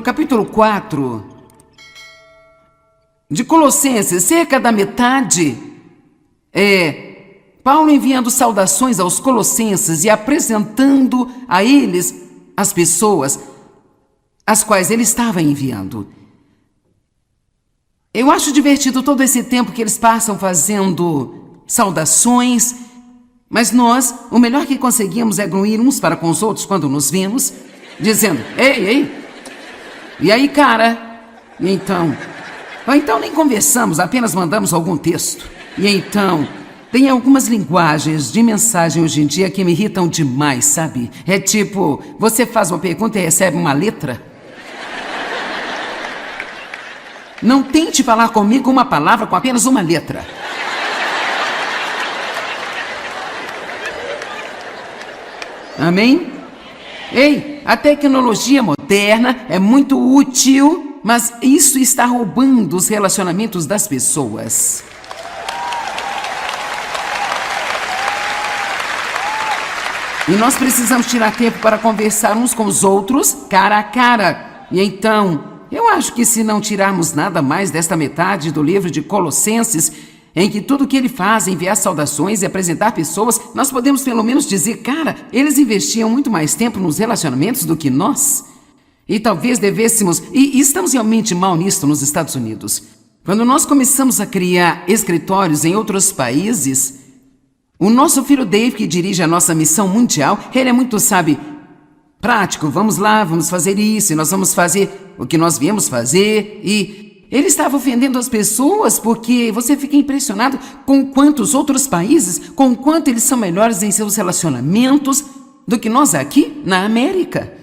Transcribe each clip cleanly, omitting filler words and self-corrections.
no capítulo 4 de Colossenses, cerca da metade, Paulo enviando saudações aos colossenses e apresentando a eles as pessoas as quais ele estava enviando. Eu acho divertido todo esse tempo que eles passam fazendo saudações, mas nós, o melhor que conseguimos é gruir uns para com os outros quando nos vemos, dizendo, ei, e aí, cara? E então, ou então nem conversamos, apenas mandamos algum texto. E então, tem algumas linguagens de mensagem hoje em dia que me irritam demais, sabe? É tipo, você faz uma pergunta e recebe uma letra. Não tente falar comigo uma palavra com apenas uma letra. Amém? Ei, a tecnologia moderna é muito útil, mas isso está roubando os relacionamentos das pessoas. E nós precisamos tirar tempo para conversar uns com os outros, cara a cara. E então, eu acho que se não tirarmos nada mais desta metade do livro de Colossenses, em que tudo o que ele faz é enviar saudações e apresentar pessoas, nós podemos pelo menos dizer, cara, eles investiam muito mais tempo nos relacionamentos do que nós. E talvez devêssemos, e estamos realmente mal nisto nos Estados Unidos. Quando nós começamos a criar escritórios em outros países, o nosso filho Dave, que dirige a nossa missão mundial, ele é muito, prático. Vamos lá, vamos fazer isso, e nós vamos fazer o que nós viemos fazer. E ele estava ofendendo as pessoas porque você fica impressionado com quantos outros países, com quanto eles são melhores em seus relacionamentos do que nós aqui na América.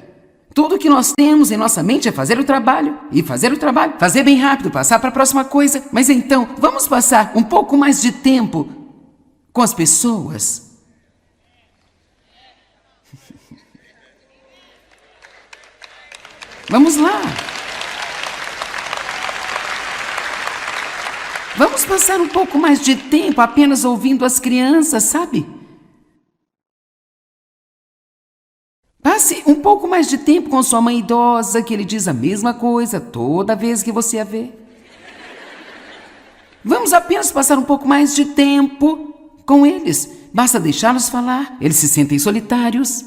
Tudo que nós temos em nossa mente é fazer o trabalho, e fazer o trabalho, fazer bem rápido, passar para a próxima coisa. Mas então, vamos passar um pouco mais de tempo com as pessoas. Vamos lá. Vamos passar um pouco mais de tempo apenas ouvindo as crianças, sabe? Passe um pouco mais de tempo com sua mãe idosa, que ele diz a mesma coisa toda vez que você a vê. Vamos apenas passar um pouco mais de tempo com eles. Basta deixá-los falar. Eles se sentem solitários.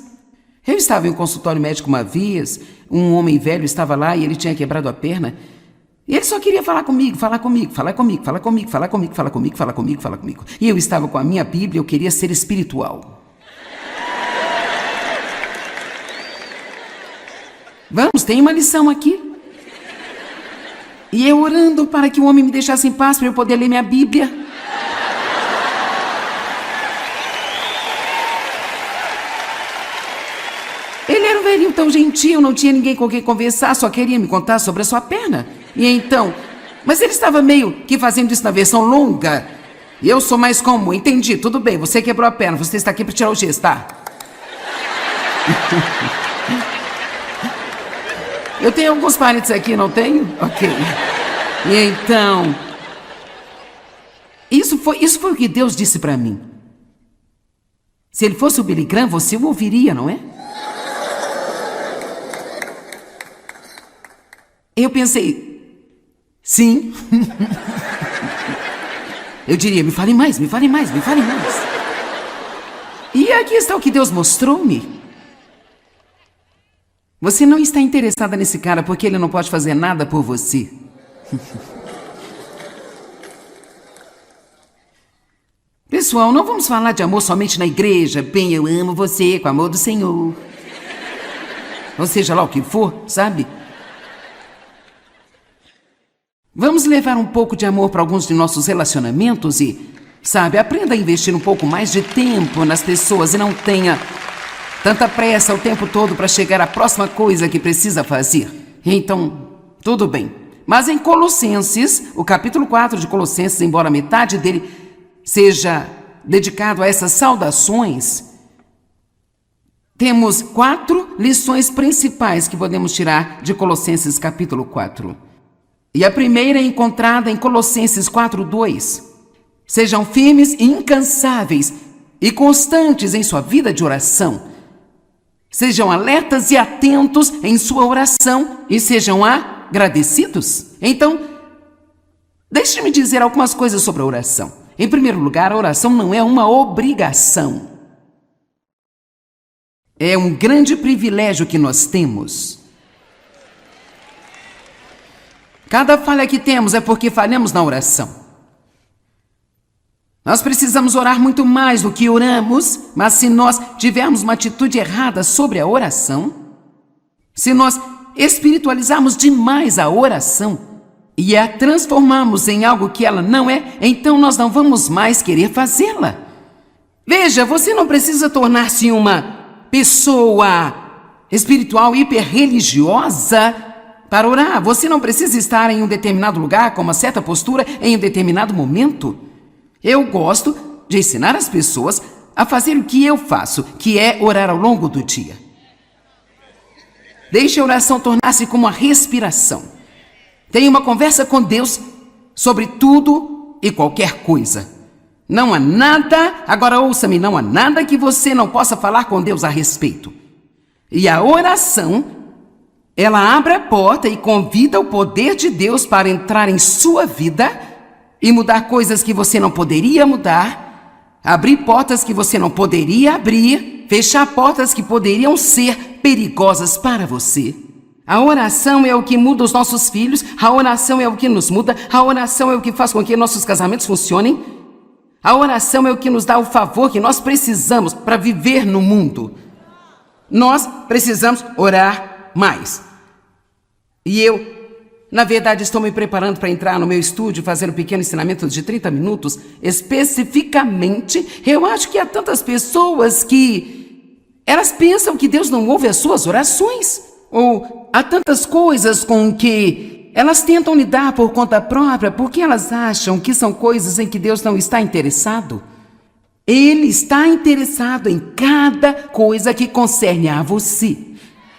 Eu estava em um consultório médico uma vez. Um homem velho estava lá e ele tinha quebrado a perna. E ele só queria falar comigo. E eu estava com a minha Bíblia, eu queria ser espiritual. Vamos, tem uma lição aqui. E eu orando para que o homem me deixasse em paz para eu poder ler minha Bíblia. Ele era um velhinho tão gentil, não tinha ninguém com quem conversar, só queria me contar sobre a sua perna. E então, mas ele estava meio que fazendo isso na versão longa. E eu sou mais comum, entendi, tudo bem, você quebrou a perna, você está aqui para tirar o gesso, tá? Eu tenho alguns parentes aqui, não tenho? Ok. E então, isso foi o que Deus disse para mim. Se ele fosse o Billy Graham, você o ouviria, não é? Eu pensei, sim. Eu diria, me fale mais. E aqui está o que Deus mostrou-me. Você não está interessada nesse cara porque ele não pode fazer nada por você. Pessoal, não vamos falar de amor somente na igreja. Bem, eu amo você com o amor do Senhor. Ou seja lá o que for, sabe? Vamos levar um pouco de amor para alguns de nossos relacionamentos e, aprenda a investir um pouco mais de tempo nas pessoas e não tenha tanta pressa o tempo todo para chegar à próxima coisa que precisa fazer. Então, tudo bem. Mas em Colossenses, o capítulo 4 de Colossenses, embora metade dele seja dedicado a essas saudações, temos 4 lições principais que podemos tirar de Colossenses capítulo 4. E a primeira é encontrada em Colossenses 4:2. Sejam firmes e incansáveis e constantes em sua vida de oração, Sejam alertas e atentos em sua oração e sejam agradecidos. Então, deixe-me dizer algumas coisas sobre a oração. Em primeiro lugar, a oração não é uma obrigação. É um grande privilégio que nós temos. Cada falha que temos é porque falhamos na oração. Nós precisamos orar muito mais do que oramos, mas se nós tivermos uma atitude errada sobre a oração, se nós espiritualizarmos demais a oração e a transformarmos em algo que ela não é, então nós não vamos mais querer fazê-la. Veja, você não precisa tornar-se uma pessoa espiritual hiperreligiosa para orar. Você não precisa estar em um determinado lugar com uma certa postura em um determinado momento. Eu gosto de ensinar as pessoas a fazer o que eu faço, que é orar ao longo do dia. Deixe a oração tornar-se como uma respiração. Tenha uma conversa com Deus sobre tudo e qualquer coisa. Não há nada, agora ouça-me, não há nada que você não possa falar com Deus a respeito. E a oração, ela abre a porta e convida o poder de Deus para entrar em sua vida e mudar coisas que você não poderia mudar, abrir portas que você não poderia abrir, fechar portas que poderiam ser perigosas para você. A oração é o que muda os nossos filhos, a oração é o que nos muda, a oração é o que faz com que nossos casamentos funcionem, a oração é o que nos dá o favor que nós precisamos para viver no mundo. Nós precisamos orar mais. E eu, na verdade, estou me preparando para entrar no meu estúdio, fazer um pequeno ensinamento de 30 minutos. Especificamente, eu acho que há tantas pessoas que elas pensam que Deus não ouve as suas orações. Ou há tantas coisas com que elas tentam lidar por conta própria porque elas acham que são coisas em que Deus não está interessado. Ele está interessado em cada coisa que concerne a você.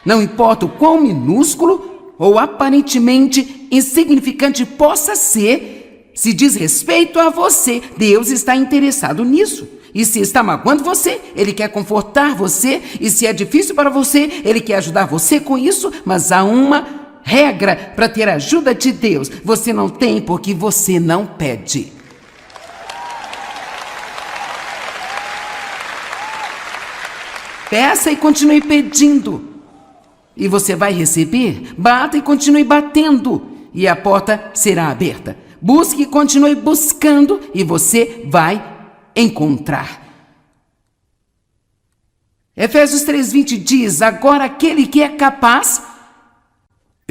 Não importa o quão minúsculo ou aparentemente insignificante possa ser, se diz respeito a você, Deus está interessado nisso. E se está magoando você, Ele quer confortar você. E se é difícil para você, Ele quer ajudar você com isso. Mas há uma regra para ter a ajuda de Deus. Você não tem porque você não pede. Peça e continue pedindo. E você vai receber. Bata e continue batendo. E a porta será aberta. Busque e continue buscando. E você vai encontrar. Efésios 3:20 diz: agora aquele que é capaz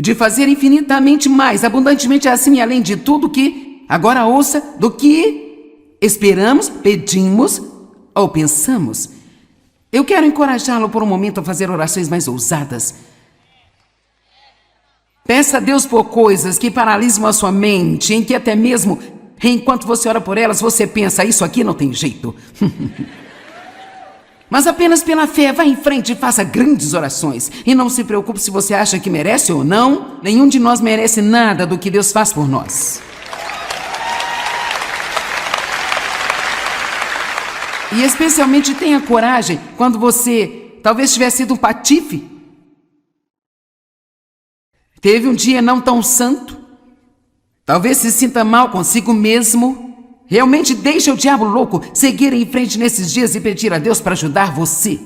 de fazer infinitamente mais, abundantemente acima e além de tudo que, agora ouça, do que esperamos, pedimos ou pensamos. Eu quero encorajá-lo por um momento a fazer orações mais ousadas. Peça a Deus por coisas que paralisam a sua mente, em que até mesmo, enquanto você ora por elas, você pensa, isso aqui não tem jeito. Mas apenas pela fé, vá em frente e faça grandes orações. E não se preocupe se você acha que merece ou não. Nenhum de nós merece nada do que Deus faz por nós. E especialmente tenha coragem quando você talvez tivesse sido um patife. Teve um dia não tão santo. Talvez se sinta mal consigo mesmo. Realmente deixa o diabo louco seguir em frente nesses dias e pedir a Deus para ajudar você.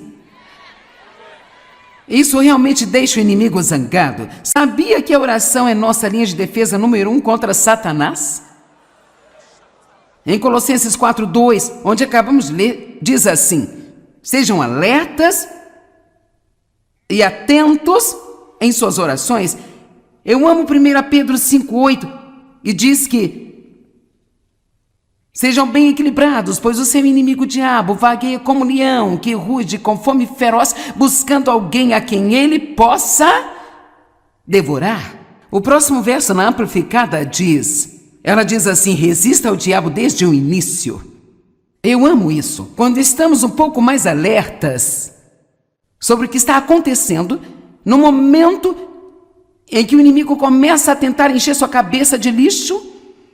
Isso realmente deixa o inimigo zangado. Sabia que a oração é nossa linha de defesa número 1 contra Satanás? Em Colossenses 4:2, onde acabamos de ler, diz assim: sejam alertas e atentos em suas orações. Eu amo 1 Pedro 5:8 e diz que sejam bem equilibrados, pois o seu inimigo diabo vagueia como leão que ruge com fome feroz, buscando alguém a quem ele possa devorar. O próximo verso na Amplificada ela diz assim: resista ao diabo desde o início. Eu amo isso. Quando estamos um pouco mais alertas sobre o que está acontecendo, no momento em que o inimigo começa a tentar encher sua cabeça de lixo,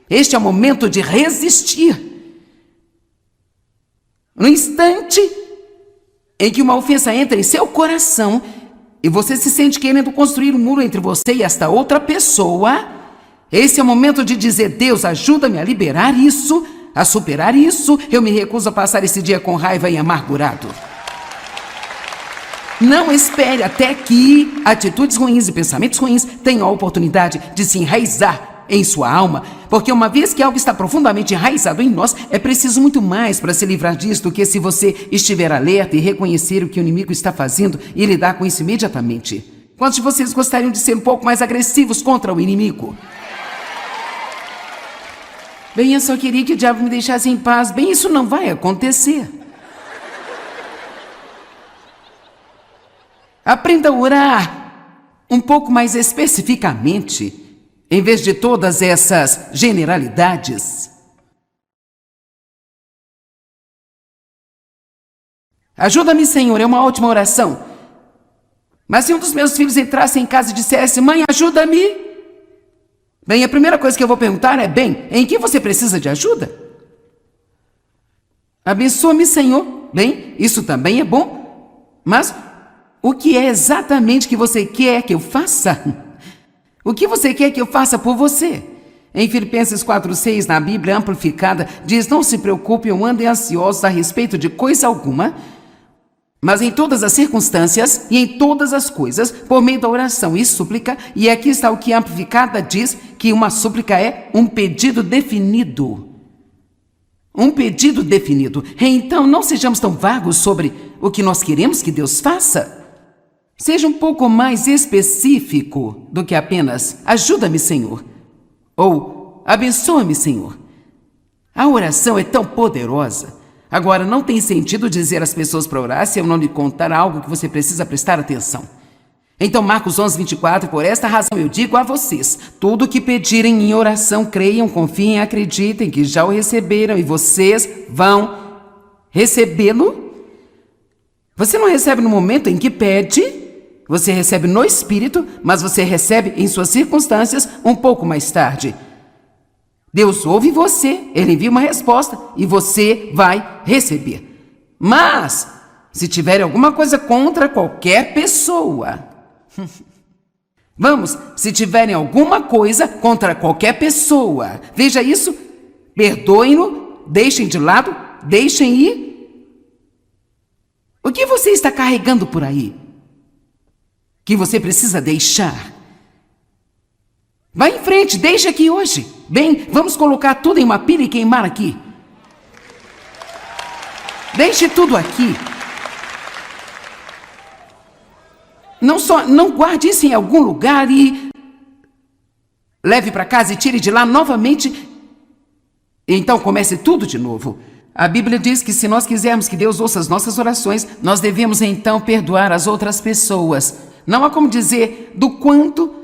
este é o momento de resistir. No instante em que uma ofensa entra em seu coração e você se sente querendo construir um muro entre você e esta outra pessoa, esse é o momento de dizer: Deus, ajuda-me a liberar isso, a superar isso. Eu me recuso a passar esse dia com raiva e amargurado. Não espere até que atitudes ruins e pensamentos ruins tenham a oportunidade de se enraizar em sua alma, porque uma vez que algo está profundamente enraizado em nós, é preciso muito mais para se livrar disso do que se você estiver alerta e reconhecer o que o inimigo está fazendo e lidar com isso imediatamente. Quantos de vocês gostariam de ser um pouco mais agressivos contra o inimigo? Bem, eu só queria que o diabo me deixasse em paz. Bem, isso não vai acontecer. Aprenda a orar um pouco mais especificamente, em vez de todas essas generalidades. Ajuda-me, Senhor, é uma ótima oração. Mas se um dos meus filhos entrasse em casa e dissesse: mãe, ajuda-me. Bem, a primeira coisa que eu vou perguntar é: bem, em que você precisa de ajuda? Abençoa-me, Senhor. Bem, isso também é bom, mas o que é exatamente que você quer que eu faça? O que você quer que eu faça por você? Em Filipenses 4:6, na Bíblia Amplificada, diz: não se preocupem ou andem ansiosos a respeito de coisa alguma, mas em todas as circunstâncias e em todas as coisas, por meio da oração e súplica. E aqui está o que a Amplificada diz, que uma súplica é um pedido definido. Um pedido definido. Então, não sejamos tão vagos sobre o que nós queremos que Deus faça. Seja um pouco mais específico do que apenas: ajuda-me, Senhor, ou abençoa-me, Senhor. A oração é tão poderosa. Agora, não tem sentido dizer às pessoas para orar se eu não lhe contar algo que você precisa prestar atenção. Então, Marcos 11:24, por esta razão eu digo a vocês: tudo o que pedirem em oração, creiam, confiem, acreditem que já o receberam e vocês vão recebê-lo. Você não recebe no momento em que pede, você recebe no Espírito, mas você recebe em suas circunstâncias um pouco mais tarde. Deus ouve você, Ele envia uma resposta e você vai receber. Mas, se tiver alguma coisa contra qualquer pessoa, se tiverem alguma coisa contra qualquer pessoa, veja isso, perdoem-no, deixem de lado, deixem ir. O que você está carregando por aí que você precisa deixar? Vai em frente, deixa aqui hoje. Bem, vamos colocar tudo em uma pilha e queimar aqui. Deixe tudo aqui. Não guarde isso em algum lugar e leve para casa e tire de lá novamente. Então comece tudo de novo. A Bíblia diz que se nós quisermos que Deus ouça as nossas orações, nós devemos então perdoar as outras pessoas. Não há como dizer do quanto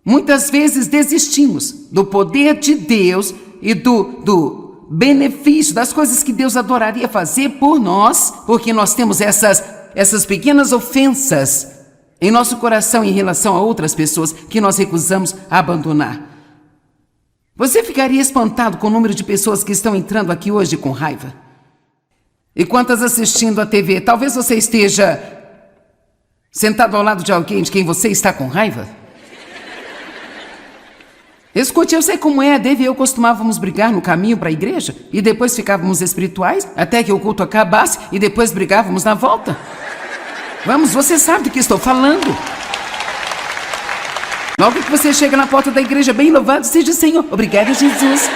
muitas vezes desistimos do poder de Deus e do benefício, das coisas que Deus adoraria fazer por nós, porque nós temos essas pequenas ofensas em nosso coração em relação a outras pessoas que nós recusamos a abandonar. Você ficaria espantado com o número de pessoas que estão entrando aqui hoje com raiva? E quantas assistindo a TV? Talvez você esteja sentado ao lado de alguém de quem você está com raiva? Escute, eu sei como é, Dave e eu costumávamos brigar no caminho para a igreja e depois ficávamos espirituais até que o culto acabasse e depois brigávamos na volta. Vamos, você sabe do que estou falando. Logo que você chega na porta da igreja, bem louvado seja o Senhor. Obrigado, Jesus.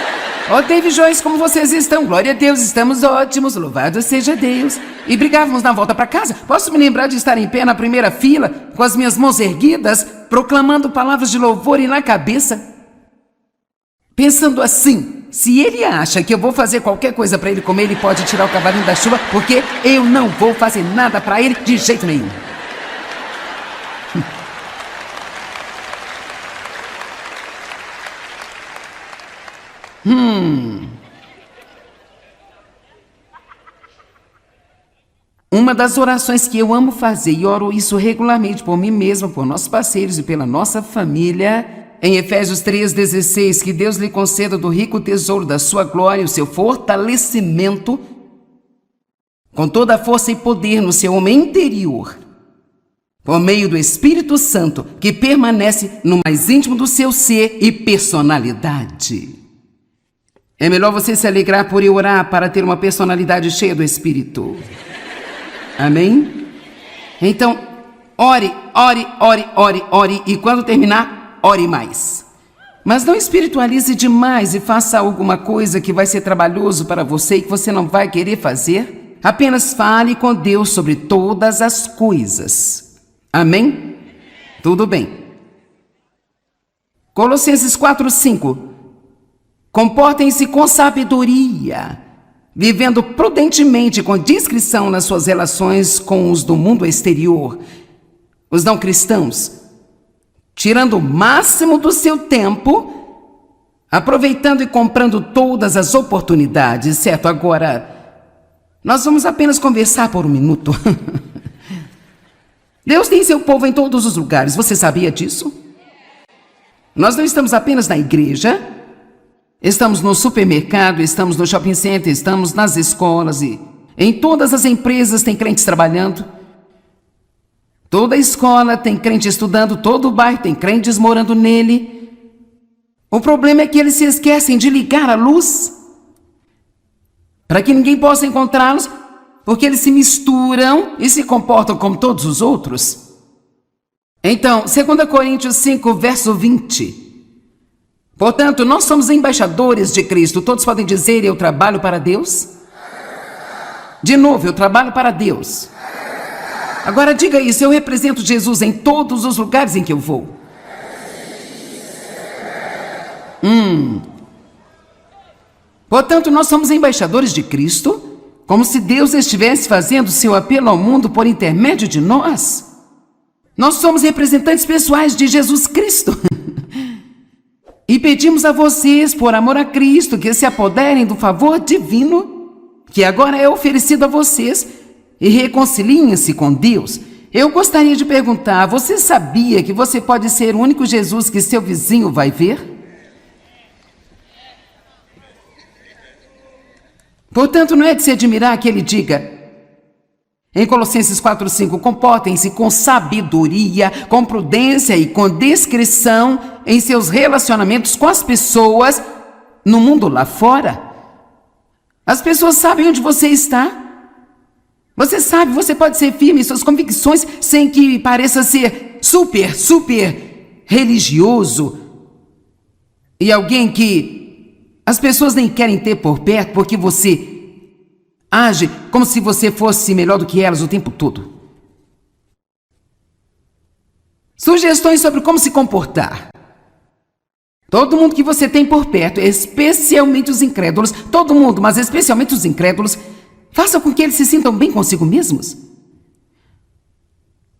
Ó, Dave e Joyce, como vocês estão? Glória a Deus, estamos ótimos, louvado seja Deus. E brigávamos na volta para casa. Posso me lembrar de estar em pé na primeira fila, com as minhas mãos erguidas, proclamando palavras de louvor e na cabeça, pensando assim: se ele acha que eu vou fazer qualquer coisa para ele comer, ele pode tirar o cavalinho da chuva, porque eu não vou fazer nada para ele de jeito nenhum. Uma das orações que eu amo fazer, e oro isso regularmente por mim mesma, por nossos parceiros e pela nossa família, em Efésios 3,16, que Deus lhe conceda do rico tesouro da sua glória o seu fortalecimento com toda a força e poder no seu homem interior, por meio do Espírito Santo, que permanece no mais íntimo do seu ser e personalidade. É melhor você se alegrar por eu orar para ter uma personalidade cheia do Espírito. Amém? Então, ore, ore, ore, ore, ore, e quando terminar, ore mais. Mas não espiritualize demais e faça alguma coisa que vai ser trabalhoso para você e que você não vai querer fazer. Apenas fale com Deus sobre todas as coisas. Amém? Tudo bem. Colossenses 4:5. Comportem-se com sabedoria, vivendo prudentemente com discrição nas suas relações com os do mundo exterior, os não cristãos, tirando o máximo do seu tempo, aproveitando e comprando todas as oportunidades, certo? Agora, nós vamos apenas conversar por um minuto. Deus tem seu povo em todos os lugares, você sabia disso? Nós não estamos apenas na igreja, estamos no supermercado, estamos no shopping center, estamos nas escolas e em todas as empresas tem crentes trabalhando. Toda escola tem crente estudando, todo bairro tem crentes morando nele. O problema é que eles se esquecem de ligar a luz para que ninguém possa encontrá-los, porque eles se misturam e se comportam como todos os outros. Então, 2 Coríntios 5, verso 20. Portanto, nós somos embaixadores de Cristo. Todos podem dizer, eu trabalho para Deus? De novo, eu trabalho para Deus. Agora diga isso, eu represento Jesus em todos os lugares em que eu vou. Portanto, nós somos embaixadores de Cristo, como se Deus estivesse fazendo seu apelo ao mundo por intermédio de nós. Nós somos representantes pessoais de Jesus Cristo. E pedimos a vocês, por amor a Cristo, que se apoderem do favor divino, que agora é oferecido a vocês, e reconciliem-se com Deus. Eu gostaria de perguntar, você sabia que você pode ser o único Jesus que seu vizinho vai ver? Portanto, não é de se admirar que ele diga, em Colossenses 4:5, comportem-se com sabedoria, com prudência e com discrição em seus relacionamentos com as pessoas no mundo lá fora. As pessoas sabem onde você está. Você sabe, você pode ser firme em suas convicções sem que pareça ser super religioso e alguém que as pessoas nem querem ter por perto porque você age como se você fosse melhor do que elas o tempo todo. Sugestões sobre como se comportar. Todo mundo que você tem por perto, especialmente os incrédulos, todo mundo, mas especialmente os incrédulos, faça com que eles se sintam bem consigo mesmos.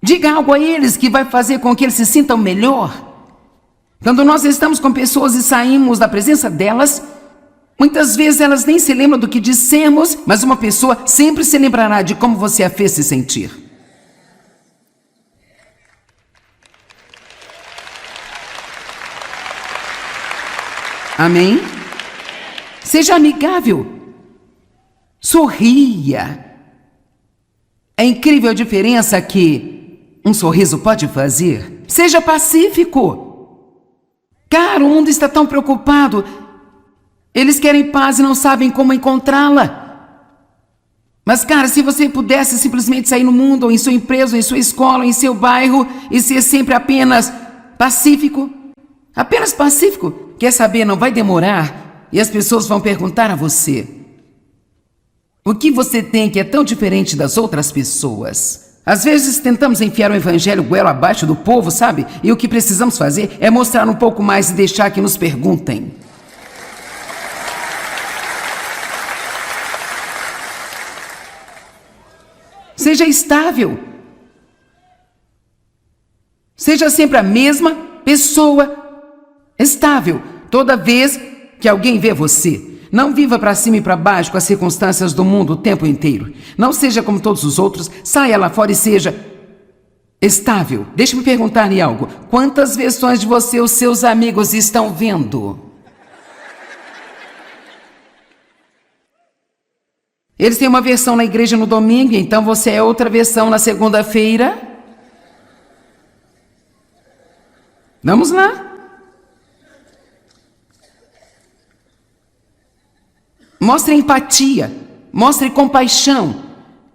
Diga algo a eles que vai fazer com que eles se sintam melhor. Quando nós estamos com pessoas e saímos da presença delas, muitas vezes elas nem se lembram do que dissemos, mas uma pessoa sempre se lembrará de como você a fez se sentir. Amém? Seja amigável. Sorria. É incrível a diferença que um sorriso pode fazer. Seja pacífico. Cara, o mundo está tão preocupado. Eles querem paz e não sabem como encontrá-la. Mas, cara, se você pudesse simplesmente sair no mundo, ou em sua empresa, ou em sua escola, ou em seu bairro, e ser sempre apenas pacífico, quer saber, não vai demorar, e as pessoas vão perguntar a você, o que você tem que é tão diferente das outras pessoas? Às vezes tentamos enfiar o evangelho goela abaixo do povo, sabe? E o que precisamos fazer é mostrar um pouco mais e deixar que nos perguntem. Seja estável. Seja sempre a mesma pessoa estável toda vez que alguém vê você. Não viva para cima e para baixo com as circunstâncias do mundo o tempo inteiro. Não seja como todos os outros. Saia lá fora e seja estável. Deixe-me perguntar-lhe algo. Quantas versões de você os seus amigos estão vendo? Eles têm uma versão na igreja no domingo, então você é outra versão na segunda-feira. Vamos lá. Mostre empatia, mostre compaixão,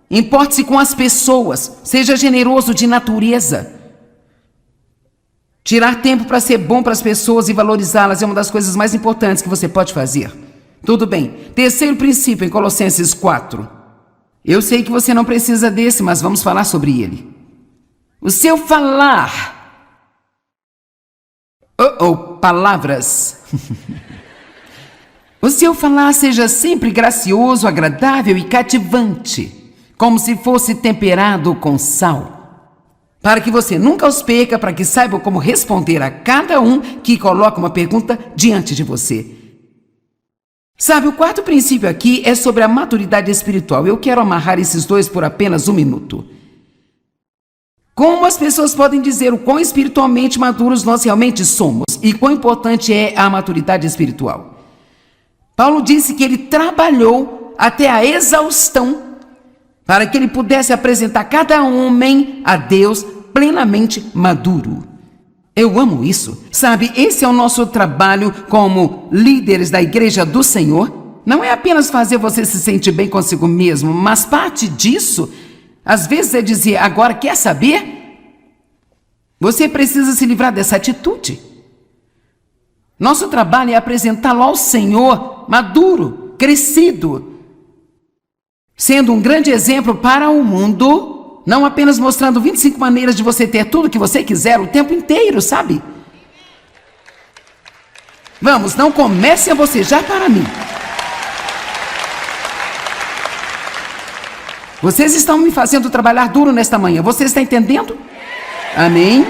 importe-se com as pessoas, seja generoso de natureza. Tirar tempo para ser bom para as pessoas e valorizá-las é uma das coisas mais importantes que você pode fazer. Tudo bem. Terceiro princípio em Colossenses 4. Eu sei que você não precisa desse, mas vamos falar sobre ele. O seu falar. Palavras. O seu falar seja sempre gracioso, agradável e cativante, como se fosse temperado com sal, para que você nunca os perca, para que saiba como responder a cada um que coloca uma pergunta diante de você. Sabe, o quarto princípio aqui é sobre a maturidade espiritual. Eu quero amarrar esses dois por apenas um minuto. Como as pessoas podem dizer o quão espiritualmente maduros nós realmente somos e quão importante é a maturidade espiritual? Paulo disse que ele trabalhou até a exaustão para que ele pudesse apresentar cada homem a Deus plenamente maduro. Eu amo isso. Sabe, esse é o nosso trabalho como líderes da Igreja do Senhor. Não é apenas fazer você se sentir bem consigo mesmo, mas parte disso, às vezes, é dizer, agora quer saber? Você precisa se livrar dessa atitude. Nosso trabalho é apresentá-lo ao Senhor maduro, crescido, sendo um grande exemplo para o mundo. Não apenas mostrando 25 maneiras de você ter tudo que você quiser o tempo inteiro, sabe? Vamos, não comece a bocejar para mim. Vocês estão me fazendo trabalhar duro nesta manhã. Você está entendendo? Amém?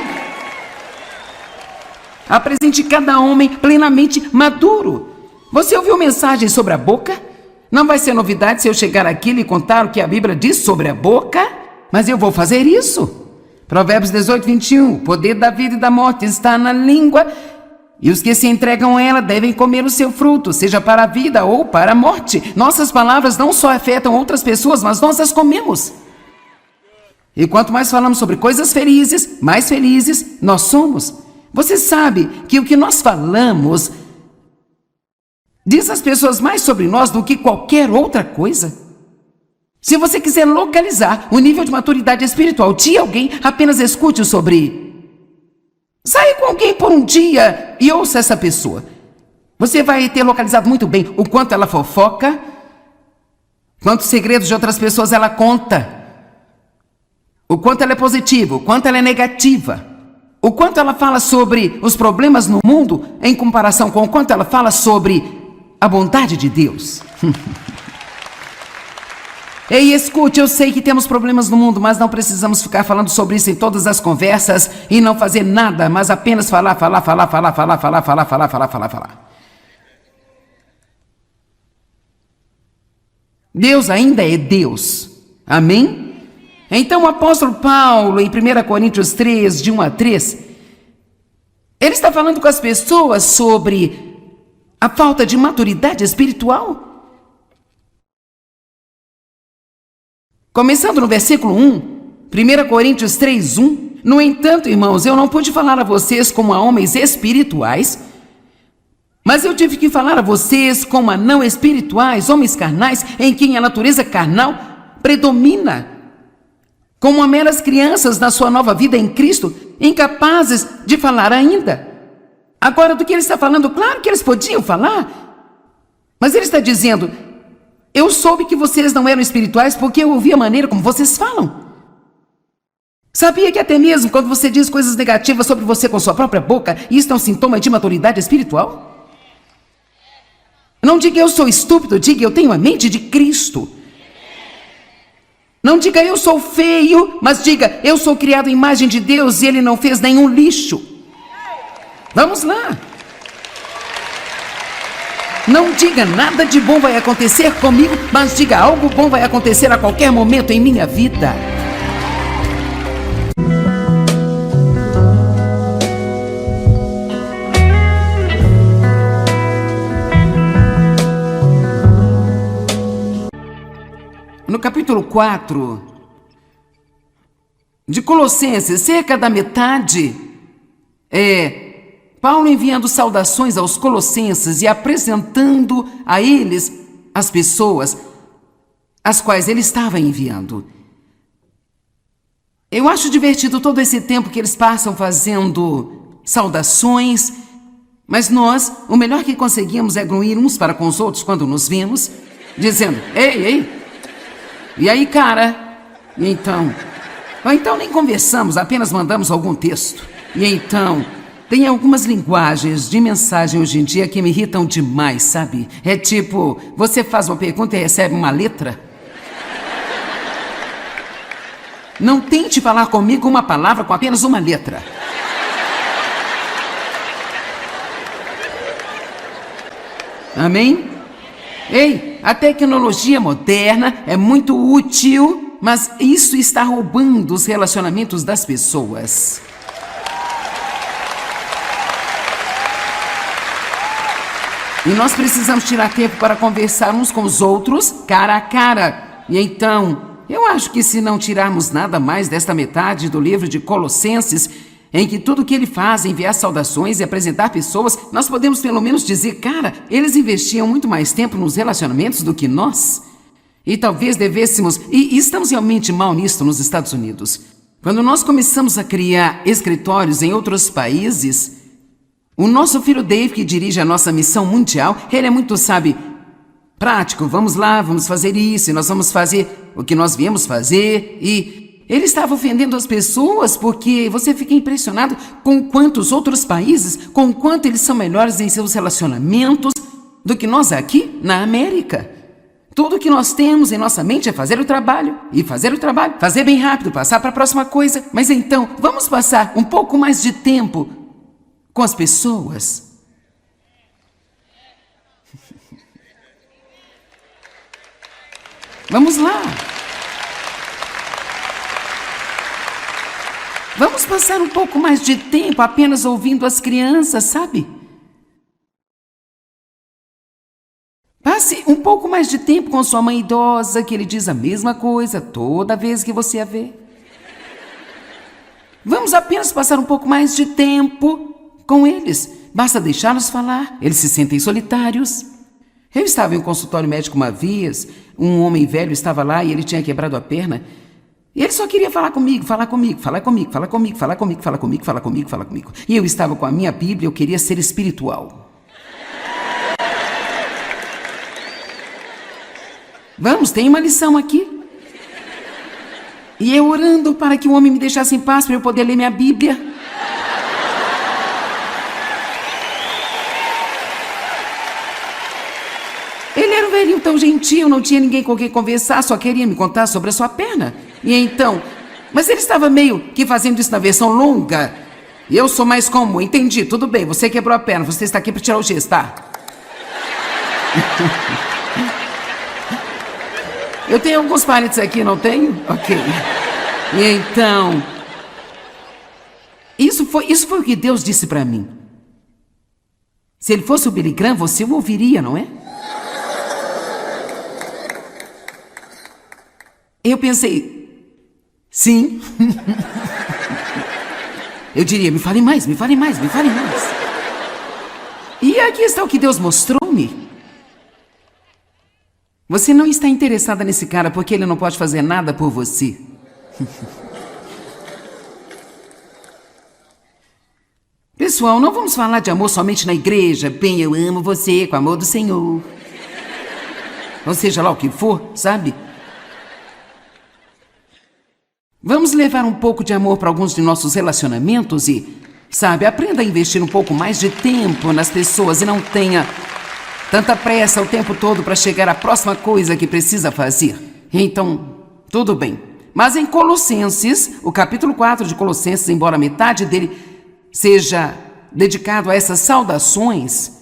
Apresente cada homem plenamente maduro. Você ouviu mensagem sobre a boca? Não vai ser novidade se eu chegar aqui e lhe contar o que a Bíblia diz sobre a boca? Mas eu vou fazer isso. Provérbios 18, 21. O poder da vida e da morte está na língua, e os que se entregam a ela devem comer o seu fruto, seja para a vida ou para a morte. Nossas palavras não só afetam outras pessoas, mas nós as comemos. E quanto mais falamos sobre coisas felizes, mais felizes nós somos. Você sabe que o que nós falamos diz às pessoas mais sobre nós do que qualquer outra coisa. Se você quiser localizar o nível de maturidade espiritual de alguém, apenas escute sobre. Saia com alguém por um dia e ouça essa pessoa. Você vai ter localizado muito bem o quanto ela fofoca, quantos segredos de outras pessoas ela conta, o quanto ela é positiva, o quanto ela é negativa, o quanto ela fala sobre os problemas no mundo em comparação com o quanto ela fala sobre a bondade de Deus. Ei, escute, eu sei que temos problemas no mundo, mas não precisamos ficar falando sobre isso em todas as conversas e não fazer nada, mas apenas falar. Deus ainda é Deus. Amém? Então o apóstolo Paulo, em 1 Coríntios 3, de 1 a 3, ele está falando com as pessoas sobre a falta de maturidade espiritual. Começando no versículo 1, 1 Coríntios 3, 1. No entanto, irmãos, eu não pude falar a vocês como a homens espirituais, mas eu tive que falar a vocês como a não espirituais, homens carnais, em quem a natureza carnal predomina, como a meras crianças na sua nova vida em Cristo, incapazes de falar ainda. Agora, do que ele está falando, claro que eles podiam falar, mas ele está dizendo: eu soube que vocês não eram espirituais porque eu ouvi a maneira como vocês falam. Sabia que até mesmo quando você diz coisas negativas sobre você com sua própria boca, isso é um sintoma de maturidade espiritual? Não diga eu sou estúpido, diga eu tenho a mente de Cristo. Não diga eu sou feio, mas diga eu sou criado à imagem de Deus e Ele não fez nenhum lixo. Vamos lá. Não diga nada de bom vai acontecer comigo, mas diga algo bom vai acontecer a qualquer momento em minha vida. no capítulo 4 de Colossenses, cerca da metade, Paulo enviando saudações aos colossenses e apresentando a eles as pessoas as quais ele estava enviando. Eu acho divertido todo esse tempo que eles passam fazendo saudações, mas nós, o melhor que conseguimos é gruir uns para com os outros quando nos vimos, dizendo, ei, e aí, cara? E então nem conversamos, apenas mandamos algum texto. E então, tem algumas linguagens de mensagem hoje em dia que me irritam demais, sabe? É tipo, você faz uma pergunta e recebe uma letra. Não tente falar comigo uma palavra com apenas uma letra. Amém? Ei, a tecnologia moderna é muito útil, mas isso está roubando os relacionamentos das pessoas. E nós precisamos tirar tempo para conversar uns com os outros, cara a cara. E então, eu acho que se não tirarmos nada mais desta metade do livro de Colossenses, em que tudo o que ele faz é enviar saudações e apresentar pessoas, nós podemos pelo menos dizer, cara, eles investiam muito mais tempo nos relacionamentos do que nós. E talvez devêssemos, e estamos realmente mal nisto nos Estados Unidos. Quando nós começamos a criar escritórios em outros países, o nosso filho Dave, que dirige a nossa missão mundial, ele é muito, prático. Vamos lá, vamos fazer isso, e nós vamos fazer o que nós viemos fazer. E ele estava ofendendo as pessoas porque você fica impressionado com quantos outros países, com quanto eles são melhores em seus relacionamentos do que nós aqui na América. Tudo que nós temos em nossa mente é fazer o trabalho, fazer bem rápido, passar para a próxima coisa. Mas então, vamos passar um pouco mais de tempo com as pessoas. Vamos lá. Vamos passar um pouco mais de tempo apenas ouvindo as crianças, sabe? Passe um pouco mais de tempo com sua mãe idosa, que ele diz a mesma coisa toda vez que você a vê. Vamos apenas passar um pouco mais de tempo com eles. Basta deixá-los falar. Eles se sentem solitários. Eu estava em um consultório médico uma vez. Um homem velho estava lá e ele tinha quebrado a perna. E ele só queria falar comigo. E eu estava com a minha Bíblia, eu queria ser espiritual. Vamos, tem uma lição aqui. E eu orando para que o homem me deixasse em paz para eu poder ler minha Bíblia. Ele era um velhinho tão gentil, não tinha ninguém com quem conversar, só queria me contar sobre a sua perna. E então, mas ele estava meio que fazendo isso na versão longa. E eu sou mais comum, entendi, tudo bem, você quebrou a perna, você está aqui para tirar o gesso, tá? Eu tenho alguns parentes aqui, não tenho? Ok. E então, isso foi o que Deus disse para mim. Se ele fosse o Billy Graham, você o ouviria, não é? Eu pensei, sim. Eu diria, me fale mais. E aqui está o que Deus mostrou-me. Você não está interessada nesse cara porque ele não pode fazer nada por você. Pessoal, não vamos falar de amor somente na igreja. Bem, eu amo você com o amor do Senhor. Ou seja lá o que for, sabe? Vamos levar um pouco de amor para alguns de nossos relacionamentos e, aprenda a investir um pouco mais de tempo nas pessoas e não tenha tanta pressa o tempo todo para chegar à próxima coisa que precisa fazer. Então, tudo bem. Mas em Colossenses, o capítulo 4 de Colossenses, embora metade dele seja dedicado a essas saudações,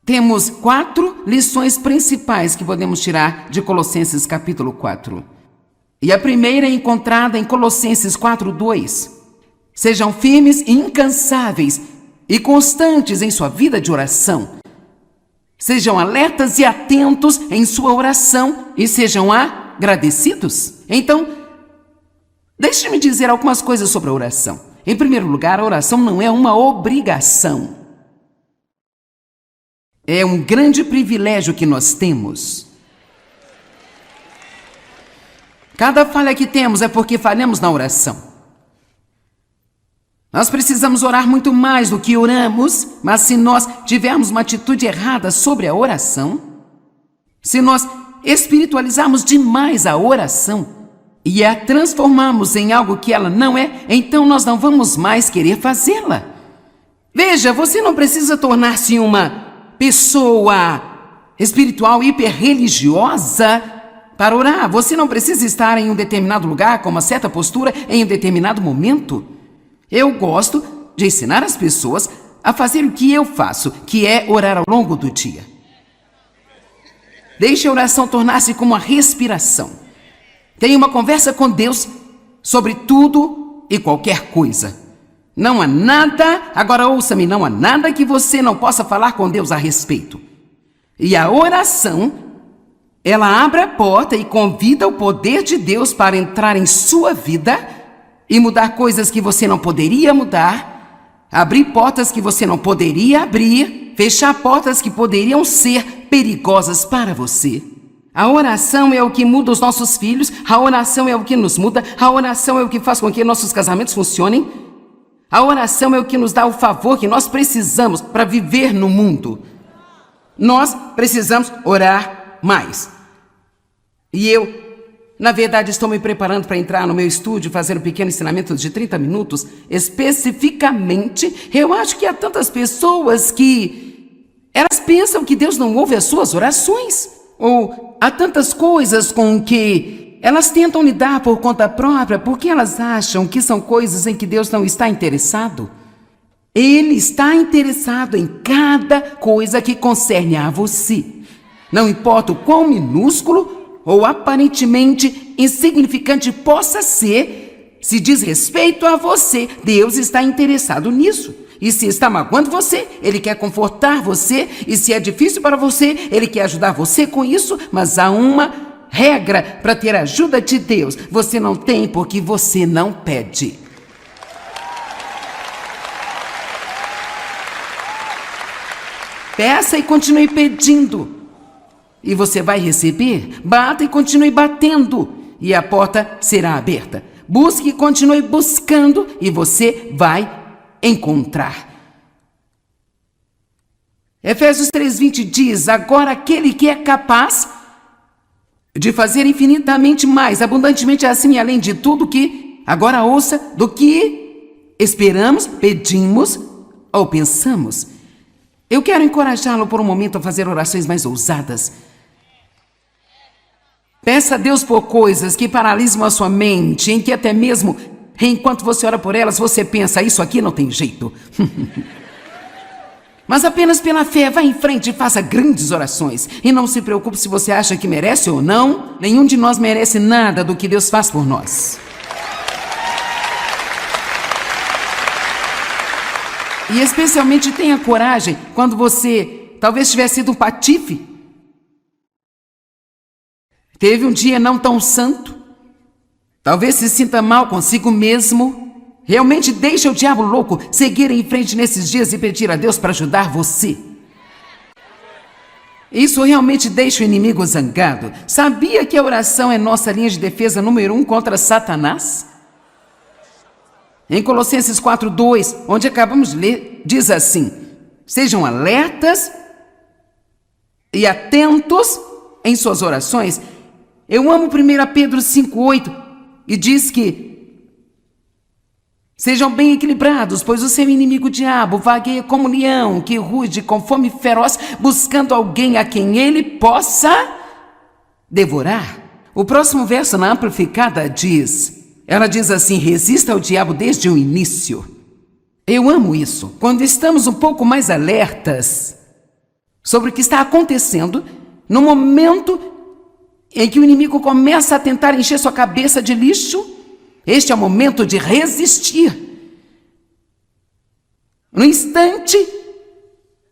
temos 4 lições principais que podemos tirar de Colossenses capítulo 4. E a primeira é encontrada em Colossenses 4:2. Sejam firmes e incansáveis e constantes em sua vida de oração. Sejam alertas e atentos em sua oração e sejam agradecidos. Então, deixe-me dizer algumas coisas sobre a oração. Em primeiro lugar, a oração não é uma obrigação. É um grande privilégio que nós temos. Cada falha que temos é porque falhamos na oração. Nós precisamos orar muito mais do que oramos, mas se nós tivermos uma atitude errada sobre a oração, se nós espiritualizarmos demais a oração e a transformarmos em algo que ela não é, então nós não vamos mais querer fazê-la. Veja, você não precisa tornar-se uma pessoa espiritual hiperreligiosa para orar. Você não precisa estar em um determinado lugar com uma certa postura em um determinado momento. Eu gosto de ensinar as pessoas a fazer o que eu faço, que é orar ao longo do dia. Deixe a oração tornar-se como uma respiração. Tenha uma conversa com Deus sobre tudo e qualquer coisa. Não há nada, agora ouça-me, não há nada que você não possa falar com Deus a respeito. E a oração, ela abre a porta e convida o poder de Deus para entrar em sua vida e mudar coisas que você não poderia mudar, abrir portas que você não poderia abrir, fechar portas que poderiam ser perigosas para você. A oração é o que muda os nossos filhos, a oração é o que nos muda, a oração é o que faz com que nossos casamentos funcionem, a oração é o que nos dá o favor que nós precisamos para viver no mundo. Nós precisamos orar mais. E eu, na verdade, estou me preparando para entrar no meu estúdio e fazer um pequeno ensinamento de 30 minutos. Especificamente, eu acho que há tantas pessoas que elas pensam que Deus não ouve as suas orações. Ou há tantas coisas com que elas tentam lidar por conta própria porque elas acham que são coisas em que Deus não está interessado. Ele está interessado em cada coisa que concerne a você. Não importa o quão minúsculo ou aparentemente insignificante possa ser, se diz respeito a você, Deus está interessado nisso. E se está magoando você, Ele quer confortar você. E se é difícil para você, Ele quer ajudar você com isso. Mas há uma regra para ter a ajuda de Deus. Você não tem porque você não pede. Peça e continue pedindo. E você vai receber. Bata e continue batendo, e a porta será aberta. Busque e continue buscando, e você vai encontrar. Efésios 3:20 diz: agora aquele que é capaz de fazer infinitamente mais, abundantemente acima e além de tudo que, agora ouça, do que esperamos, pedimos ou pensamos. Eu quero encorajá-lo por um momento a fazer orações mais ousadas. Peça a Deus por coisas que paralisam a sua mente, em que até mesmo, enquanto você ora por elas, você pensa, isso aqui não tem jeito. Mas apenas pela fé, vá em frente e faça grandes orações. E não se preocupe se você acha que merece ou não. Nenhum de nós merece nada do que Deus faz por nós. E especialmente tenha coragem quando você talvez tivesse sido um patife. Teve um dia não tão santo. Talvez se sinta mal consigo mesmo. Realmente deixa o diabo louco seguir em frente nesses dias e pedir a Deus para ajudar você. Isso realmente deixa o inimigo zangado. Sabia que a oração é nossa linha de defesa número 1 contra Satanás? Em Colossenses 4:2, onde acabamos de ler, diz assim: sejam alertas e atentos em suas orações. Eu amo 1 Pedro 5:8 e diz que sejam bem equilibrados, pois o seu inimigo o diabo vagueia como leão que ruge com fome feroz, buscando alguém a quem ele possa devorar. O próximo verso na Amplificada ela diz assim: resista ao diabo desde o início. Eu amo isso. Quando estamos um pouco mais alertas sobre o que está acontecendo, no momento em que o inimigo começa a tentar encher sua cabeça de lixo, este é o momento de resistir. No instante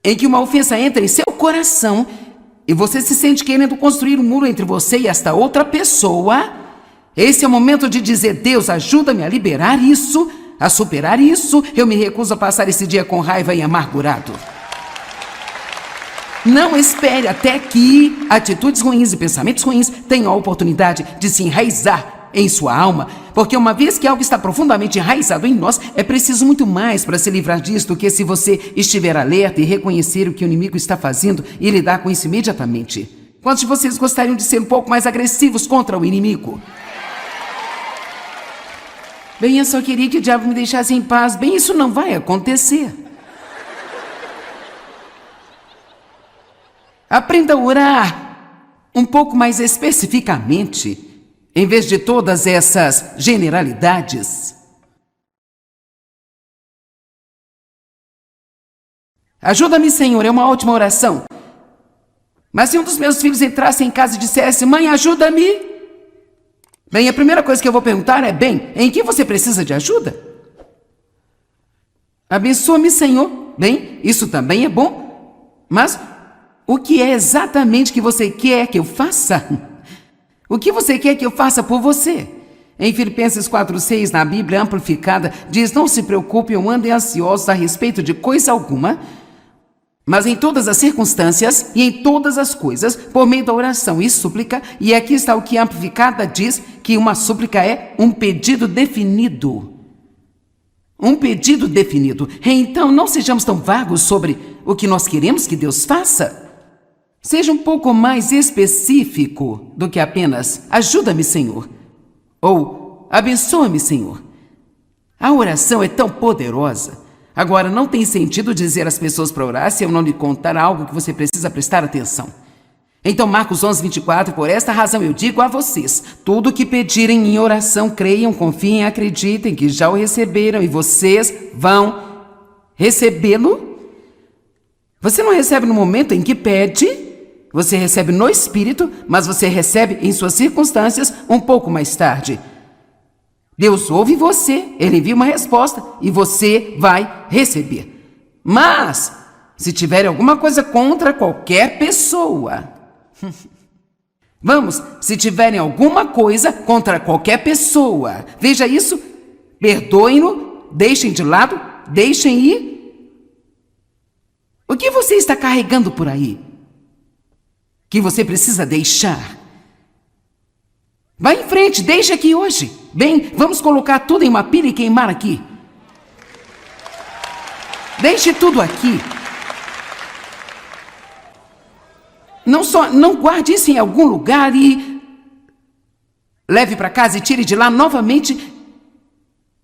em que uma ofensa entra em seu coração e você se sente querendo construir um muro entre você e esta outra pessoa, esse é o momento de dizer: Deus, ajuda-me a liberar isso, a superar isso. Eu me recuso a passar esse dia com raiva e amargurado. Não espere até que atitudes ruins e pensamentos ruins tenham a oportunidade de se enraizar em sua alma, porque uma vez que algo está profundamente enraizado em nós, é preciso muito mais para se livrar disso do que se você estiver alerta e reconhecer o que o inimigo está fazendo e lidar com isso imediatamente. Quantos de vocês gostariam de ser um pouco mais agressivos contra o inimigo? Bem, eu só queria que o diabo me deixasse em paz. Bem, isso não vai acontecer. Aprenda a orar um pouco mais especificamente, em vez de todas essas generalidades. Ajuda-me, Senhor, é uma ótima oração. Mas se um dos meus filhos entrasse em casa e dissesse: mãe, ajuda-me. Bem, a primeira coisa que eu vou perguntar é: bem, em que você precisa de ajuda? Abençoa-me, Senhor. Bem, isso também é bom, mas o que é exatamente que você quer que eu faça? O que você quer que eu faça por você? Em Filipenses 4:6, na Bíblia Amplificada, diz: não se preocupem ou andem ansiosos a respeito de coisa alguma, mas em todas as circunstâncias e em todas as coisas, por meio da oração e súplica. E aqui está o que a Amplificada diz, que uma súplica é um pedido definido. Um pedido definido. Então, não sejamos tão vagos sobre o que nós queremos que Deus faça. Seja um pouco mais específico do que apenas: ajuda-me, Senhor, ou abençoa-me, Senhor. A oração é tão poderosa. Agora, não tem sentido dizer às pessoas para orar se eu não lhe contar algo que você precisa prestar atenção. Então, Marcos 11:24, por esta razão eu digo a vocês: tudo o que pedirem em oração, creiam, confiem, acreditem que já o receberam e vocês vão recebê-lo. Você não recebe no momento em que pede, você recebe no Espírito, mas você recebe em suas circunstâncias um pouco mais tarde. Deus ouve você, Ele envia uma resposta e você vai receber. Mas, se tiver alguma coisa contra qualquer pessoa, se tiverem alguma coisa contra qualquer pessoa, veja isso, perdoem-no, deixem de lado, deixem ir. O que você está carregando por aí que você precisa deixar? Vá em frente, deixe aqui hoje. Bem, vamos colocar tudo em uma pilha e queimar aqui. Deixe tudo aqui. Não guarde isso em algum lugar e leve para casa e tire de lá novamente.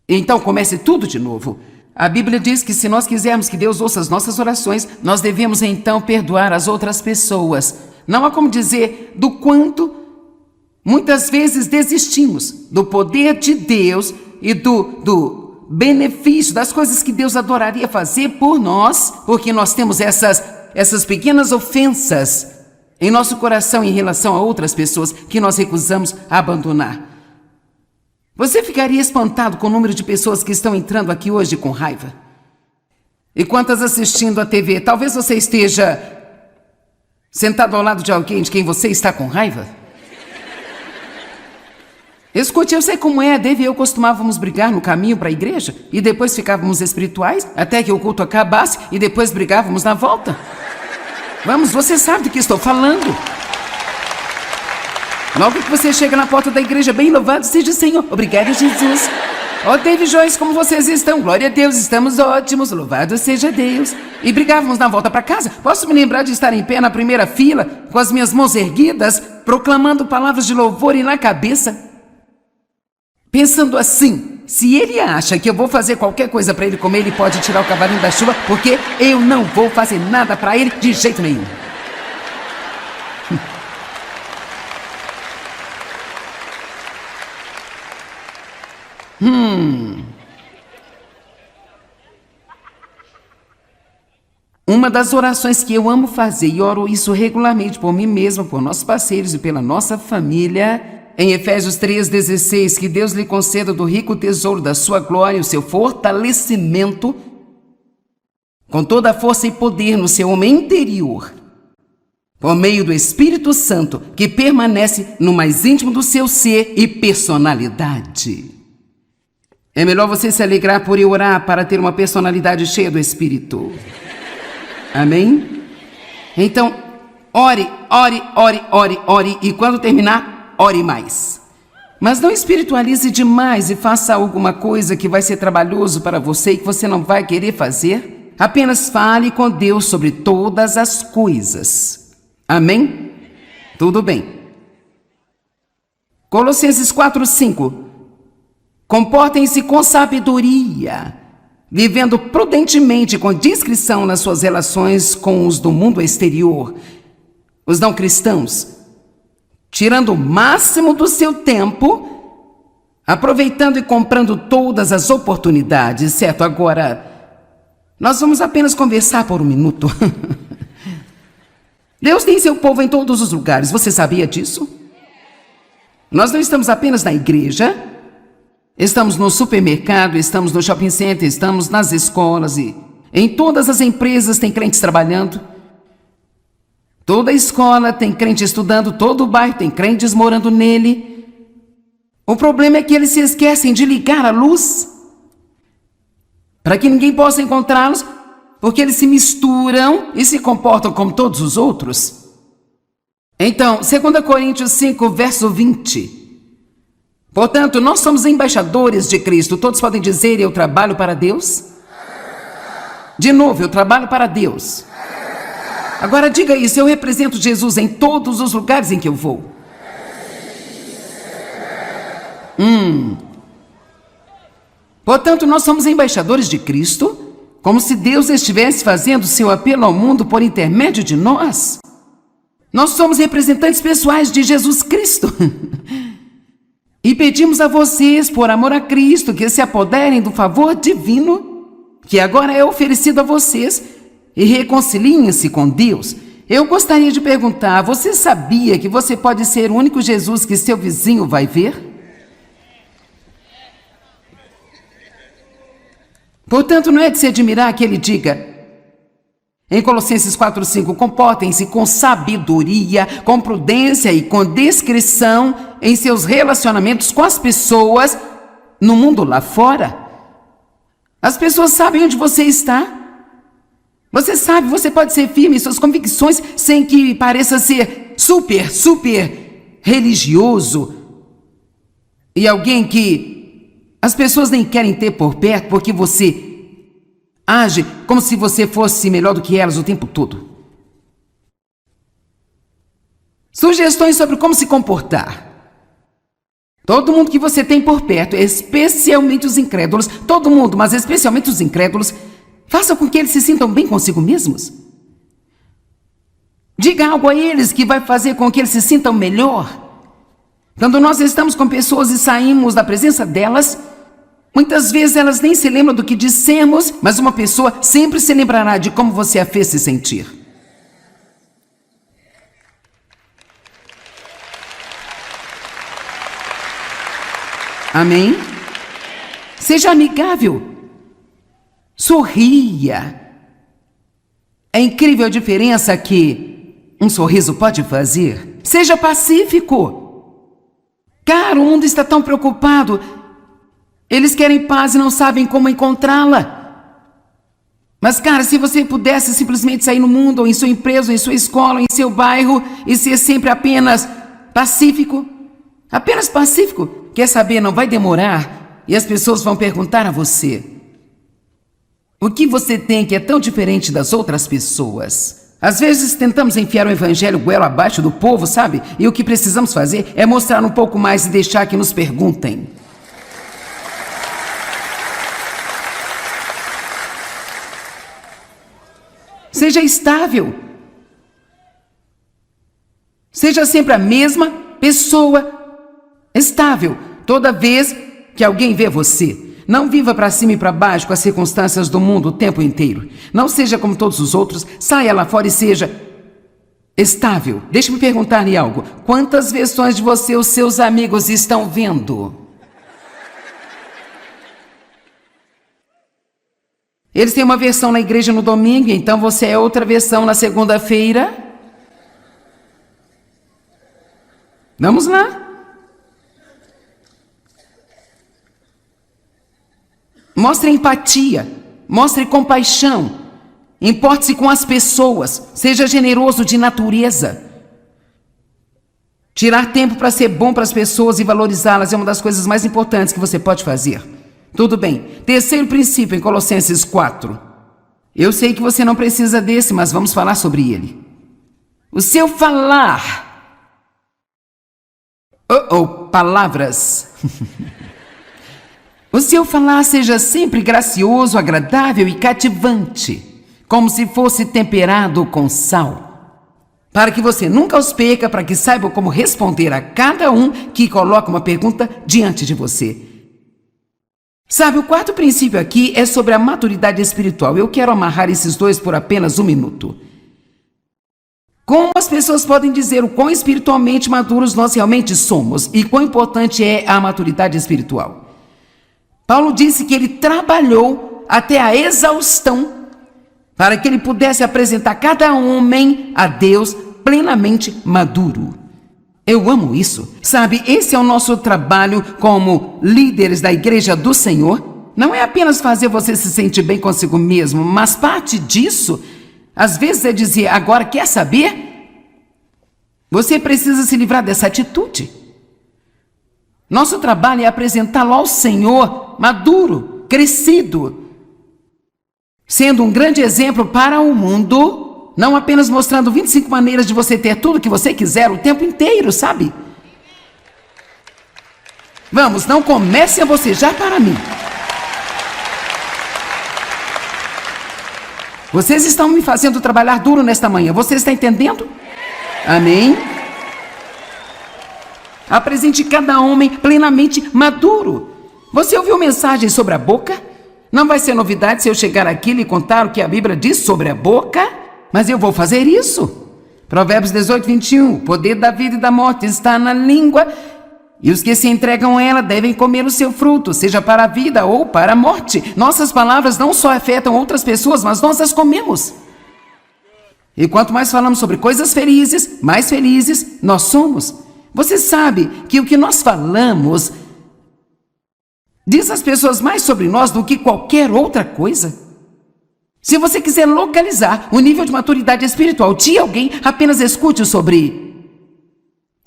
Então comece tudo de novo. A Bíblia diz que se nós quisermos que Deus ouça as nossas orações, nós devemos então perdoar as outras pessoas. Não há como dizer do quanto muitas vezes desistimos do poder de Deus e do benefício das coisas que Deus adoraria fazer por nós, porque nós temos essas pequenas ofensas em nosso coração em relação a outras pessoas que nós recusamos a abandonar. Você ficaria espantado com o número de pessoas que estão entrando aqui hoje com raiva? E quantas assistindo a TV? Talvez você esteja sentado ao lado de alguém de quem você está com raiva? Escute, eu sei como é. Dave e eu costumávamos brigar no caminho para a igreja e depois ficávamos espirituais até que o culto acabasse e depois brigávamos na volta. Vamos, você sabe do que estou falando. Logo que você chega na porta da igreja, bem louvado seja o Senhor. Obrigado, Jesus. Ó, Dave e Joyce, como vocês estão? Glória a Deus, estamos ótimos. Louvado seja Deus. E brigávamos na volta para casa. Posso me lembrar de estar em pé na primeira fila, com as minhas mãos erguidas, proclamando palavras de louvor e na cabeça, pensando assim: se ele acha que eu vou fazer qualquer coisa para ele comer, ele pode tirar o cavalinho da chuva, porque eu não vou fazer nada para ele de jeito nenhum. Uma das orações que eu amo fazer, e oro isso regularmente por mim mesmo, por nossos parceiros e pela nossa família, em Efésios 3,16, que Deus lhe conceda do rico tesouro da sua glória o seu fortalecimento com toda a força e poder no seu homem interior, por meio do Espírito Santo, que permanece no mais íntimo do seu ser e personalidade. É melhor você se alegrar por eu orar para ter uma personalidade cheia do Espírito. Amém? Então, ore, ore, ore, ore, ore, e quando terminar, ore mais. Mas não espiritualize demais e faça alguma coisa que vai ser trabalhoso para você e que você não vai querer fazer. Apenas fale com Deus sobre todas as coisas. Amém? Tudo bem. Colossenses 4:5. Comportem-se com sabedoria, vivendo prudentemente com discrição nas suas relações com os do mundo exterior, os não cristãos, tirando o máximo do seu tempo, aproveitando e comprando todas as oportunidades, certo? Agora, nós vamos apenas conversar por um minuto. Deus tem seu povo em todos os lugares, você sabia disso? Nós não estamos apenas na igreja, estamos no supermercado, estamos no shopping center, estamos nas escolas e em todas as empresas tem crentes trabalhando. Toda escola tem crente estudando, todo bairro tem crentes morando nele. O problema é que eles se esquecem de ligar a luz para que ninguém possa encontrá-los, porque eles se misturam e se comportam como todos os outros. Então, 2 Coríntios 5, verso 20. Portanto, nós somos embaixadores de Cristo. Todos podem dizer, eu trabalho para Deus? De novo, eu trabalho para Deus. Agora diga isso, eu represento Jesus em todos os lugares em que eu vou. Portanto, nós somos embaixadores de Cristo, como se Deus estivesse fazendo seu apelo ao mundo por intermédio de nós. Nós somos representantes pessoais de Jesus Cristo. E pedimos a vocês, por amor a Cristo, que se apoderem do favor divino que agora é oferecido a vocês e reconciliem-se com Deus. Eu gostaria de perguntar, você sabia que você pode ser o único Jesus que seu vizinho vai ver? Portanto, não é de se admirar que ele diga, em Colossenses 4:5, comportem-se com sabedoria, com prudência e com discrição em seus relacionamentos com as pessoas no mundo lá fora. As pessoas sabem onde você está. Você sabe, você pode ser firme em suas convicções sem que pareça ser super religioso e alguém que as pessoas nem querem ter por perto porque você age como se você fosse melhor do que elas o tempo todo. Sugestões sobre como se comportar. Todo mundo que você tem por perto, especialmente os incrédulos, todo mundo, mas especialmente os incrédulos, faça com que eles se sintam bem consigo mesmos. Diga algo a eles que vai fazer com que eles se sintam melhor. Quando nós estamos com pessoas e saímos da presença delas, muitas vezes elas nem se lembram do que dissemos, mas uma pessoa sempre se lembrará de como você a fez se sentir. Amém? Seja amigável. Sorria. É incrível a diferença que um sorriso pode fazer. Seja pacífico. Cara, o mundo está tão preocupado. Eles querem paz e não sabem como encontrá-la. Mas, cara, se você pudesse simplesmente sair no mundo, ou em sua empresa, ou em sua escola, ou em seu bairro, e ser sempre apenas pacífico, quer saber, não vai demorar, e as pessoas vão perguntar a você, o que você tem que é tão diferente das outras pessoas? Às vezes tentamos enfiar o evangelho goela abaixo do povo, sabe? E o que precisamos fazer é mostrar um pouco mais e deixar que nos perguntem. Seja estável. Seja sempre a mesma pessoa estável toda vez que alguém vê você. Não viva para cima e para baixo com as circunstâncias do mundo o tempo inteiro. Não seja como todos os outros. Saia lá fora e seja estável. Deixe-me perguntar-lhe algo. Quantas versões de você os seus amigos estão vendo? Eles têm uma versão na igreja no domingo, então você é outra versão na segunda-feira. Vamos lá. Mostre empatia, mostre compaixão, importe-se com as pessoas, seja generoso de natureza. Tirar tempo para ser bom para as pessoas e valorizá-las é uma das coisas mais importantes que você pode fazer. Tudo bem. Terceiro princípio em Colossenses 4. Eu sei que você não precisa desse, mas vamos falar sobre ele. O seu falar. Palavras. O seu falar seja sempre gracioso, agradável e cativante, como se fosse temperado com sal, para que você nunca os perca, para que saiba como responder a cada um que coloca uma pergunta diante de você. Sabe, o quarto princípio aqui é sobre a maturidade espiritual. Eu quero amarrar esses dois por apenas 1 minuto. Como as pessoas podem dizer o quão espiritualmente maduros nós realmente somos e quão importante é a maturidade espiritual? Paulo disse que ele trabalhou até a exaustão para que ele pudesse apresentar cada homem a Deus plenamente maduro. Eu amo isso. Sabe, esse é o nosso trabalho como líderes da Igreja do Senhor. Não é apenas fazer você se sentir bem consigo mesmo, mas parte disso, às vezes, é dizer, agora quer saber? Você precisa se livrar dessa atitude. Nosso trabalho é apresentá-lo ao Senhor maduro, crescido, sendo um grande exemplo para o mundo. Não apenas mostrando 25 maneiras de você ter tudo que você quiser o tempo inteiro, sabe? Vamos, não comece a bocejar para mim. Vocês estão me fazendo trabalhar duro nesta manhã. Você está entendendo? Amém? Apresente cada homem plenamente maduro. Você ouviu mensagens sobre a boca? Não vai ser novidade se eu chegar aqui e lhe contar o que a Bíblia diz sobre a boca? Mas eu vou fazer isso. Provérbios 18, 21. O poder da vida e da morte está na língua, e os que se entregam a ela devem comer o seu fruto, seja para a vida ou para a morte. Nossas palavras não só afetam outras pessoas, mas nós as comemos. E quanto mais falamos sobre coisas felizes, mais felizes nós somos. Você sabe que o que nós falamos diz às pessoas mais sobre nós do que qualquer outra coisa. Se você quiser localizar o nível de maturidade espiritual de alguém, apenas escute sobre.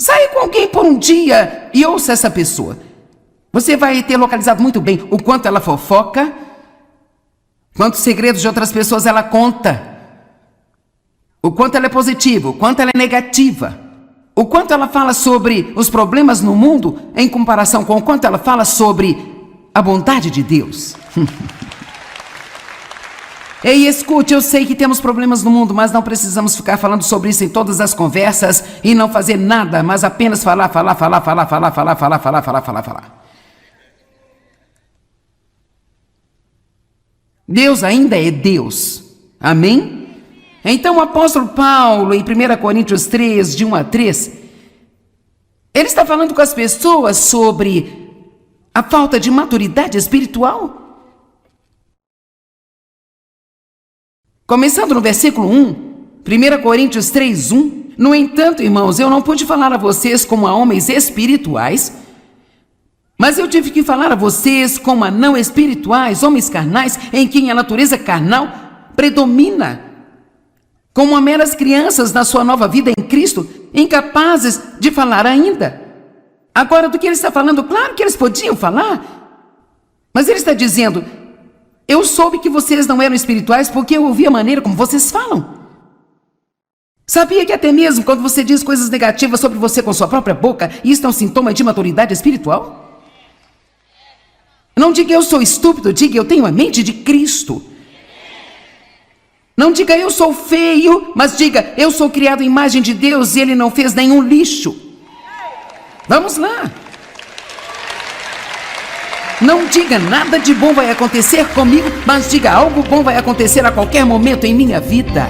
Saia com alguém por um dia e ouça essa pessoa. Você vai ter localizado muito bem o quanto ela fofoca, quantos segredos de outras pessoas ela conta, o quanto ela é positiva, o quanto ela é negativa, o quanto ela fala sobre os problemas no mundo em comparação com o quanto ela fala sobre a bondade de Deus. Ei, escute, eu sei que temos problemas no mundo, mas não precisamos ficar falando sobre isso em todas as conversas e não fazer nada, mas apenas falar. Deus ainda é Deus. Amém? Então o apóstolo Paulo, em 1 Coríntios 3, de 1 a 3, ele está falando com as pessoas sobre a falta de maturidade espiritual. Começando no versículo 1, 1 Coríntios 3, 1. No entanto, irmãos, eu não pude falar a vocês como a homens espirituais, mas eu tive que falar a vocês como a não espirituais, homens carnais, em quem a natureza carnal predomina, como a meras crianças na sua nova vida em Cristo, incapazes de falar ainda. Agora, do que ele está falando, claro que eles podiam falar, mas ele está dizendo: eu soube que vocês não eram espirituais porque eu ouvi a maneira como vocês falam. Sabia que até mesmo quando você diz coisas negativas sobre você com sua própria boca, isso é um sintoma de maturidade espiritual? Não diga eu sou estúpido, diga eu tenho a mente de Cristo. Não diga eu sou feio, mas diga eu sou criado à imagem de Deus e Ele não fez nenhum lixo. Vamos lá. Não diga nada de bom vai acontecer comigo, mas diga algo bom vai acontecer a qualquer momento em minha vida.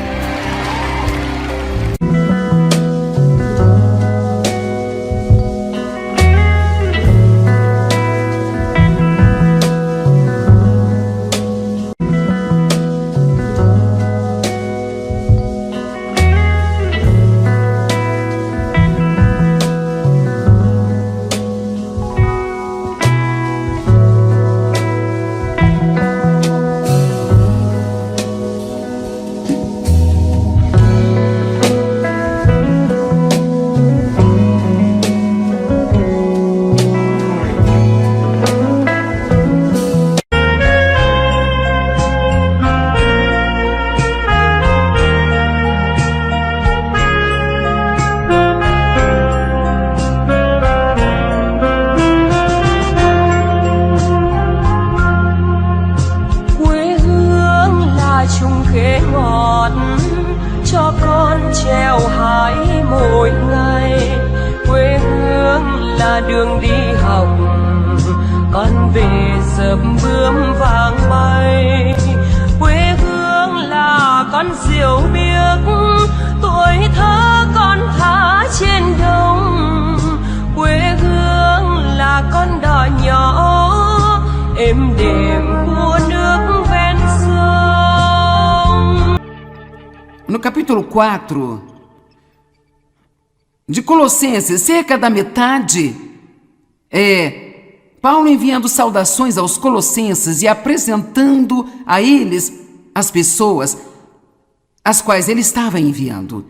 đường đi học, con về sớm bướm vàng bay. Quê hương là con diều biếc, tuổi thơ con thả trên đồng. Quê hương là con đò nhỏ êm đềm của nước ven sông. No capítulo 4 de Colossenses, cerca da metade, Paulo enviando saudações aos colossenses e apresentando a eles as pessoas as quais ele estava enviando.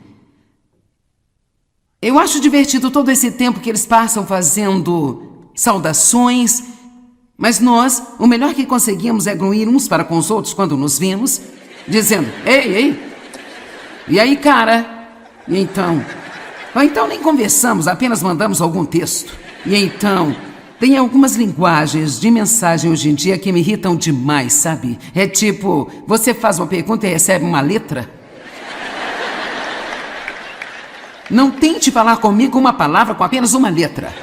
Eu acho divertido todo esse tempo que eles passam fazendo saudações, mas nós, o melhor que conseguimos é gruir uns para com os outros quando nos vimos, dizendo, ei, e aí, cara? E então... Ou então nem conversamos, apenas mandamos algum texto. E então, tem algumas linguagens de mensagem hoje em dia que me irritam demais, sabe? É tipo, você faz uma pergunta e recebe uma letra. Não tente falar comigo uma palavra com apenas uma letra.